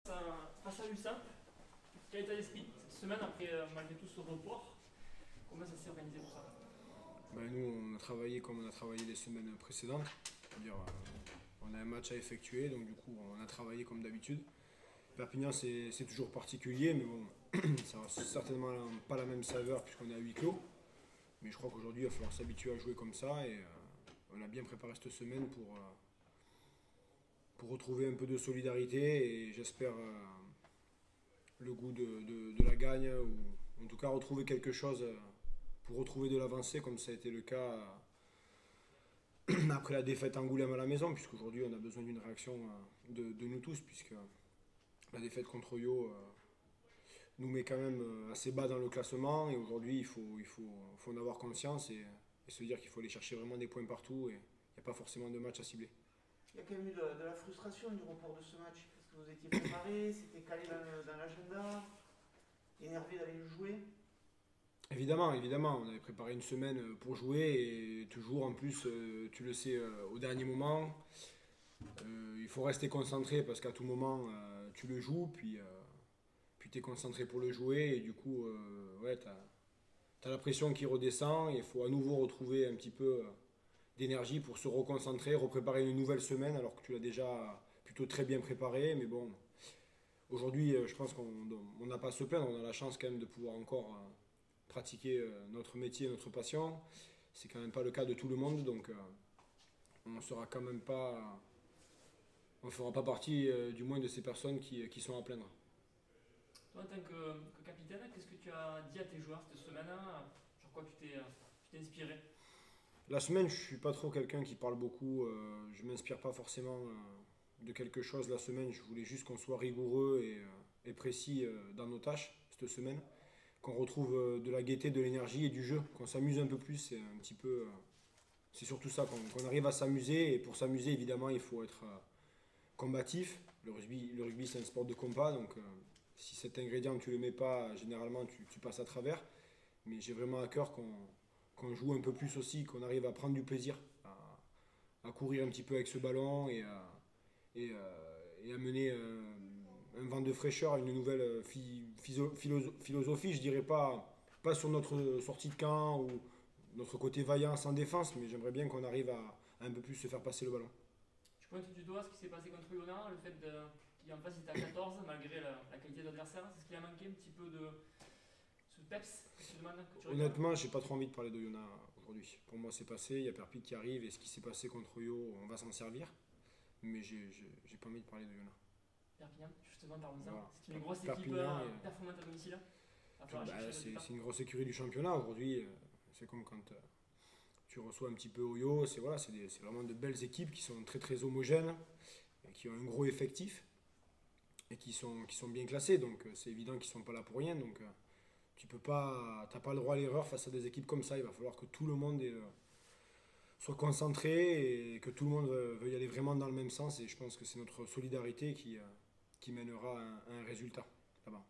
Face à l'USAP, quel état d'esprit cette semaine après malgré tout ce report? Comment ça s'est organisé pour ça? Nous, on a travaillé comme on a travaillé les semaines précédentes. C'est-à-dire, on a un match à effectuer, donc du coup, on a travaillé comme d'habitude. Perpignan, c'est toujours particulier, mais bon, ça n'a certainement pas la même saveur puisqu'on est à huis clos. Mais je crois qu'aujourd'hui, il va falloir s'habituer à jouer comme ça et on a bien préparé cette semaine pour retrouver un peu de solidarité et j'espère le goût de la gagne ou en tout cas retrouver quelque chose pour retrouver de l'avancée comme ça a été le cas après la défaite à Angoulême à la maison, puisqu'aujourd'hui on a besoin d'une réaction de nous tous, puisque la défaite contre Oyo nous met quand même assez bas dans le classement et aujourd'hui il faut en avoir conscience et se dire qu'il faut aller chercher vraiment des points partout et il n'y a pas forcément de match à cibler. Il y a quand même eu de la frustration du report de ce match. Est-ce que vous étiez préparé? C'était calé dans l'agenda? Énervé d'aller le jouer? Évidemment, évidemment, on avait préparé une semaine pour jouer et toujours en plus, tu le sais, au dernier moment, il faut rester concentré parce qu'à tout moment, tu le joues, puis tu es concentré pour le jouer et du coup, ouais, tu as la pression qui redescend et il faut à nouveau retrouver un petit peu d'énergie pour se reconcentrer, repréparer une nouvelle semaine alors que tu l'as déjà plutôt très bien préparé. Mais bon, aujourd'hui, je pense qu'on n'a pas à se plaindre, on a la chance quand même de pouvoir encore pratiquer notre métier, notre passion. C'est quand même pas le cas de tout le monde, donc on sera quand même pas, on fera pas partie du moins de ces personnes qui sont à plaindre. Toi, en tant que capitaine, qu'est-ce que tu as dit à tes joueurs cette semaine? Sur quoi tu t'es inspiré? La semaine, je suis pas trop quelqu'un qui parle beaucoup. Je m'inspire pas forcément de quelque chose la semaine. Je voulais juste qu'on soit rigoureux et précis dans nos tâches cette semaine, qu'on retrouve de la gaieté, de l'énergie et du jeu, qu'on s'amuse un peu plus. C'est un petit peu, c'est surtout ça, qu'on arrive à s'amuser. Et pour s'amuser, évidemment, il faut être combatif. Le rugby, c'est un sport de combat, donc si cet ingrédient tu le mets pas, généralement tu passes à travers. Mais j'ai vraiment à cœur qu'on joue un peu plus aussi, qu'on arrive à prendre du plaisir, à courir un petit peu avec ce ballon et à mener un vent de fraîcheur, une nouvelle philosophie, je dirais pas sur notre sortie de camp ou notre côté vaillant sans défense, mais j'aimerais bien qu'on arrive à un peu plus se faire passer le ballon. Tu pointes du doigt ce qui s'est passé contre Yona, le fait qu'il en face il était à 14 malgré la qualité de l'adversaire. C'est ce qui a manqué un petit peu de ce peps que tu demandes, que tu réclames? Honnêtement, j'ai pas trop envie de parler de Yona aujourd'hui. Pour moi, c'est passé, il y a Perpi qui arrive et ce qui s'est passé contre Yo, on va s'en servir. Mais j'ai pas envie de parler de Yona. Perpignan, justement, parlons-en. Voilà. C'est une grosse équipe Perpignan, performante à domicile. Il va falloir chercher le résultat. c'est une grosse écurie du championnat aujourd'hui. C'est comme quand tu reçois un petit peu Oyo. C'est voilà, c'est vraiment de belles équipes qui sont très très homogènes, et qui ont un gros effectif et qui sont bien classées. Donc c'est évident qu'ils sont pas là pour rien. Donc t'as pas le droit à l'erreur face à des équipes comme ça. Il va falloir que tout le monde soit concentré et que tout le monde veuille aller vraiment dans le même sens. Et je pense que c'est notre solidarité qui mènera à un résultat là-bas.